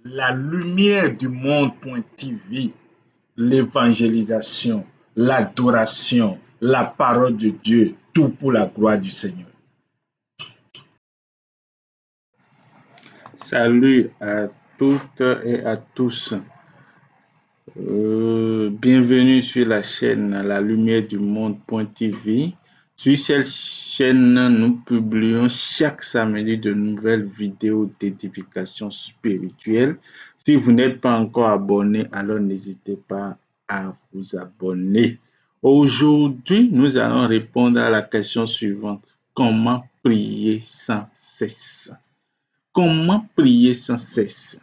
La lumière du monde.tv, l'évangélisation, l'adoration, la parole de Dieu, tout pour la gloire du Seigneur. Salut à toutes et à tous. Bienvenue sur la chaîne La Lumière du Monde.tv. Sur cette chaîne, nous publions chaque samedi de nouvelles vidéos d'édification spirituelle. Si vous n'êtes pas encore abonné, alors n'hésitez pas à vous abonner. Aujourd'hui, nous allons répondre à la question suivante. Comment prier sans cesse? Comment prier sans cesse?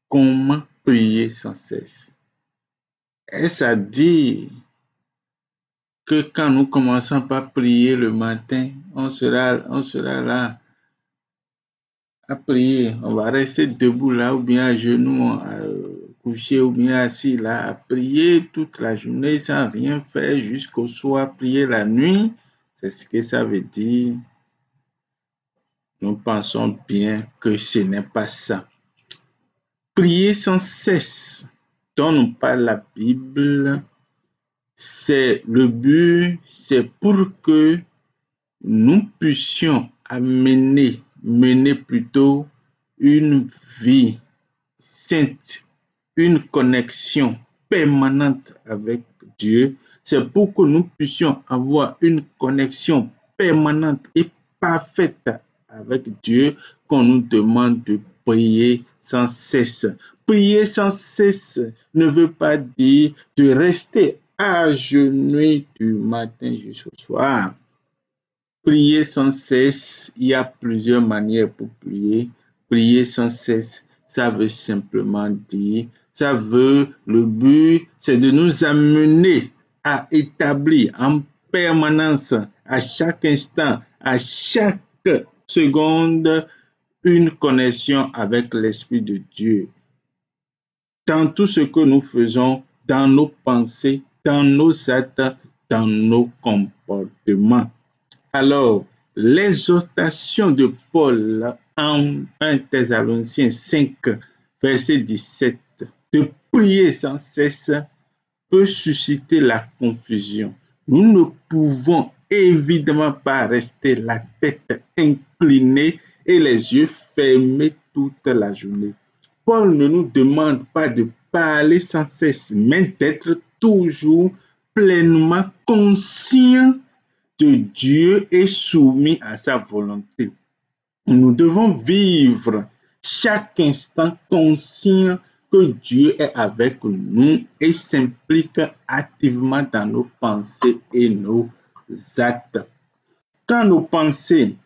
Comment prier sans cesse? Est-ce à dire que quand nous commençons par prier le matin, on sera là à prier, on va rester debout là ou bien à genoux, couché ou bien assis là, à prier toute la journée sans rien faire jusqu'au soir, prier la nuit? C'est ce que ça veut dire. Nous pensons bien que ce n'est pas ça. Prier sans cesse, dont nous parle la Bible, c'est le but, c'est pour que nous puissions mener plutôt une vie sainte, une connexion permanente avec Dieu. C'est pour que nous puissions avoir une connexion permanente et parfaite avec Dieu qu'on nous demande de prier sans cesse. Prier sans cesse ne veut pas dire de rester agenouillé du matin jusqu'au soir. Prier sans cesse, il y a plusieurs manières pour prier. Prier sans cesse, ça veut simplement dire, le but, c'est de nous amener à établir en permanence, à chaque instant, à chaque seconde, une connexion avec l'Esprit de Dieu. Dans tout ce que nous faisons, dans nos pensées, dans nos actes, dans nos comportements. Alors, l'exhortation de Paul en 1 Thessaloniciens 5, verset 17, de prier sans cesse peut susciter la confusion. Nous ne pouvons évidemment pas rester la tête inclinée et les yeux fermés toute la journée. Paul ne nous demande pas de parler sans cesse, mais d'être toujours pleinement conscient de Dieu et soumis à sa volonté. Nous devons vivre chaque instant conscient que Dieu est avec nous et s'implique activement dans nos pensées et nos actes. Quand nos pensées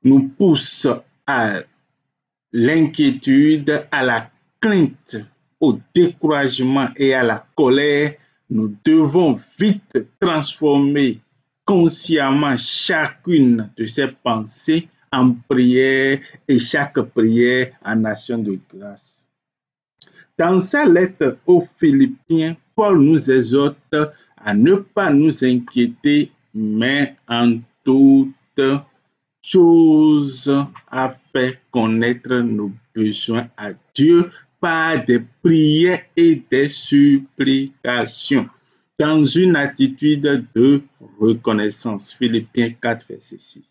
nous poussent à l'inquiétude, à la crainte, au découragement et à la colère, nous devons vite transformer consciemment chacune de ces pensées en prière et chaque prière en action de grâce. Dans sa lettre aux Philippiens, Paul nous exhorte à ne pas nous inquiéter, mais en toute chose à faire connaître nos besoins à Dieu par des prières et des supplications, dans une attitude de reconnaissance. Philippiens 4, verset 6.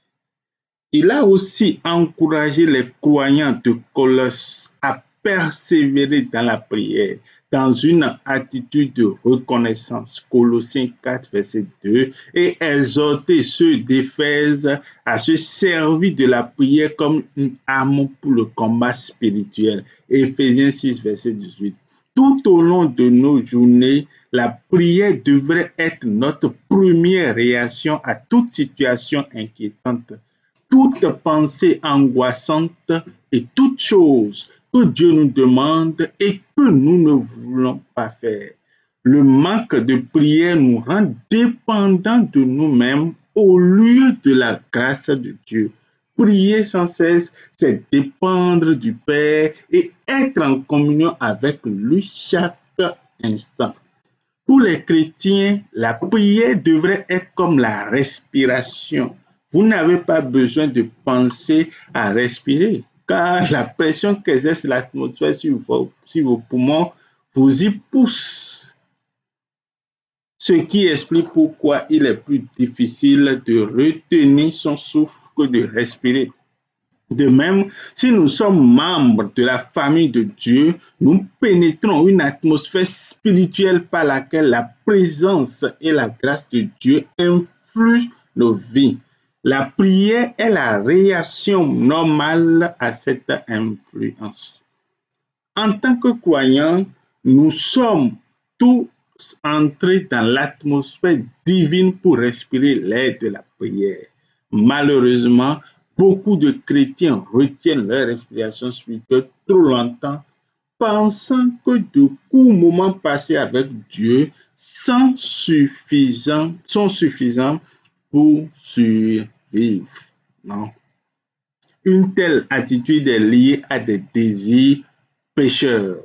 Il a aussi encouragé les croyants de Colosse à persévérer dans la prière, dans une attitude de reconnaissance. Colossiens 4, verset 2, et exhorter ceux d'Éphèse à se servir de la prière comme une arme pour le combat spirituel. Éphésiens 6, verset 18. Tout au long de nos journées, la prière devrait être notre première réaction à toute situation inquiétante, toute pensée angoissante et toute chose que Dieu nous demande et que nous ne voulons pas faire. Le manque de prière nous rend dépendants de nous-mêmes au lieu de la grâce de Dieu. Prier sans cesse, c'est dépendre du Père et être en communion avec lui chaque instant. Pour les chrétiens, la prière devrait être comme la respiration. Vous n'avez pas besoin de penser à respirer. car la pression qu'exerce l'atmosphère sur vos poumons vous y pousse. Ce qui explique pourquoi il est plus difficile de retenir son souffle que de respirer. De même, si nous sommes membres de la famille de Dieu, nous pénétrons une atmosphère spirituelle par laquelle la présence et la grâce de Dieu influent nos vies. La prière est la réaction normale à cette influence. En tant que croyants, nous sommes tous entrés dans l'atmosphère divine pour respirer l'air de la prière. Malheureusement, beaucoup de chrétiens retiennent leur respiration spirituelle trop longtemps, pensant que de courts moments passés avec Dieu sont suffisants pour survivre. Non. Une telle attitude est liée à des désirs pécheurs.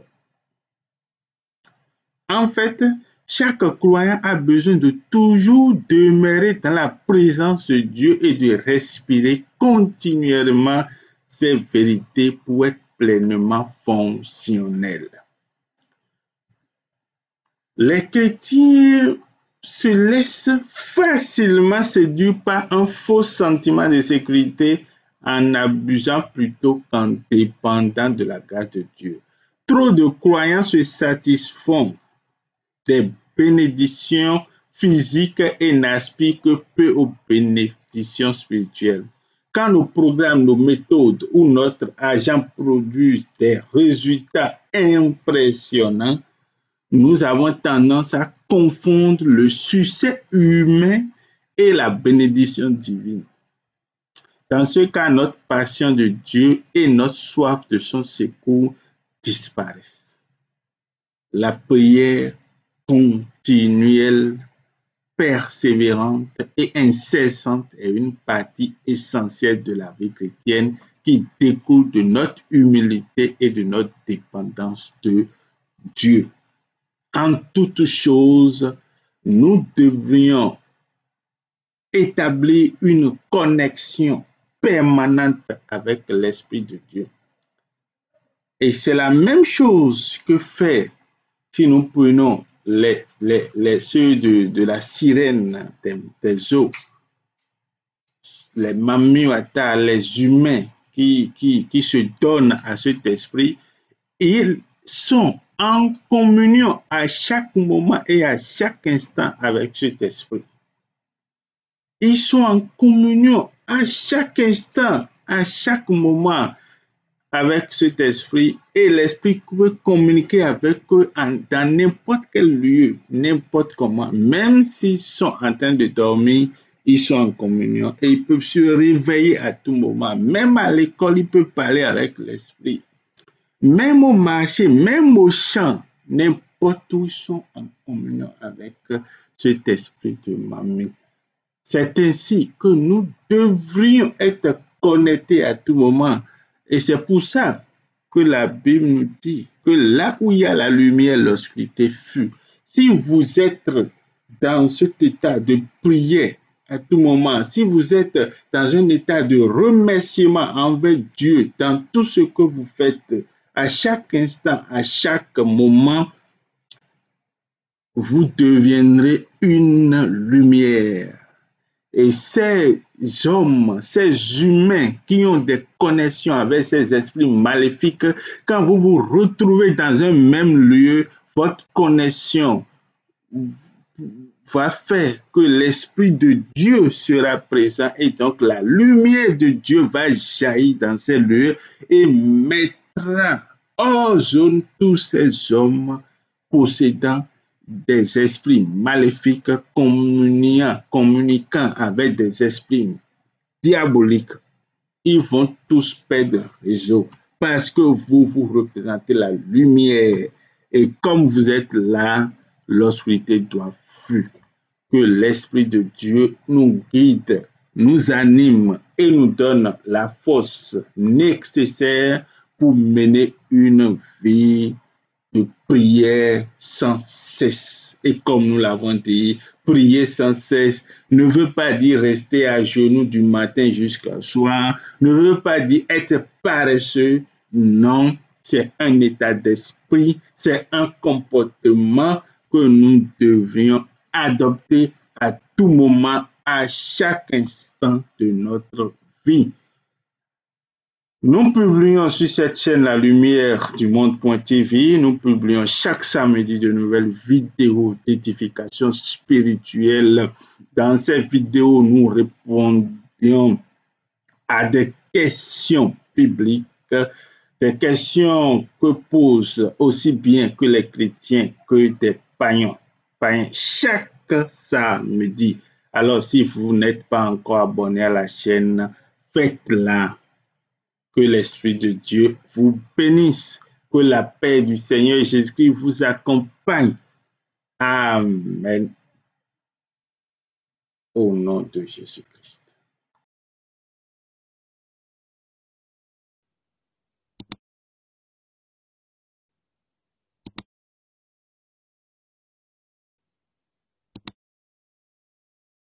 En fait, chaque croyant a besoin de toujours demeurer dans la présence de Dieu et de respirer continuellement ces vérités pour être pleinement fonctionnel. Les chrétiens se laissent facilement séduire par un faux sentiment de sécurité en abusant plutôt qu'en dépendant de la grâce de Dieu. Trop de croyants se satisfont des bénédictions physiques et n'aspirent que peu aux bénédictions spirituelles. Quand nos programmes, nos méthodes ou notre argent produisent des résultats impressionnants, nous avons tendance à confondre le succès humain et la bénédiction divine. Dans ce cas, notre passion de Dieu et notre soif de son secours disparaissent. La prière continuelle, persévérante et incessante est une partie essentielle de la vie chrétienne qui découle de notre humilité et de notre dépendance de Dieu. En toute chose, nous devrions établir une connexion permanente avec l'Esprit de Dieu. Et c'est la même chose que fait, si nous prenons ceux de la sirène des eaux, les Mamiwata, les humains qui se donnent à cet esprit, ils sont en communion à chaque moment et à chaque instant avec cet esprit. Ils sont en communion à chaque instant, à chaque moment avec cet esprit, et l'esprit peut communiquer avec eux dans n'importe quel lieu, n'importe comment. Même s'ils sont en train de dormir, ils sont en communion et ils peuvent se réveiller à tout moment. Même à l'école, ils peuvent parler avec l'esprit. Même au marché, même au champ, n'importe où ils sont en communion avec cet esprit de Mamie. C'est ainsi que nous devrions être connectés à tout moment. Et c'est pour ça que la Bible nous dit que là où il y a la lumière, l'obscurité fuit. Si vous êtes dans cet état de prière à tout moment, si vous êtes dans un état de remerciement envers Dieu dans tout ce que vous faites, à chaque instant, à chaque moment, vous deviendrez une lumière. Et ces hommes, ces humains qui ont des connexions avec ces esprits maléfiques, quand vous vous retrouvez dans un même lieu, votre connexion va faire que l'Esprit de Dieu sera présent et donc la lumière de Dieu va jaillir dans ces lieux et mettra hors zone tous ces hommes possédant des esprits maléfiques communiquant avec des esprits diaboliques. Ils vont tous perdre réseau parce que vous représentez la lumière et comme vous êtes là, l'obscurité doit fuir. Que l'Esprit de Dieu nous guide, nous anime et nous donne la force nécessaire pour mener une vie de prière sans cesse. Et comme nous l'avons dit, prier sans cesse ne veut pas dire rester à genoux du matin jusqu'au soir, ne veut pas dire être paresseux. Non, c'est un état d'esprit, c'est un comportement que nous devrions adopter à tout moment, à chaque instant de notre vie. Nous publions sur cette chaîne La Lumière du Monde.tv, nous publions chaque samedi de nouvelles vidéos d'édification spirituelle. Dans ces vidéos, nous répondons à des questions bibliques, des questions que posent aussi bien que les chrétiens que des païens chaque samedi. Alors, si vous n'êtes pas encore abonné à la chaîne, faites-la. Que l'Esprit de Dieu vous bénisse. Que la paix du Seigneur Jésus-Christ vous accompagne. Amen. Au nom de Jésus-Christ.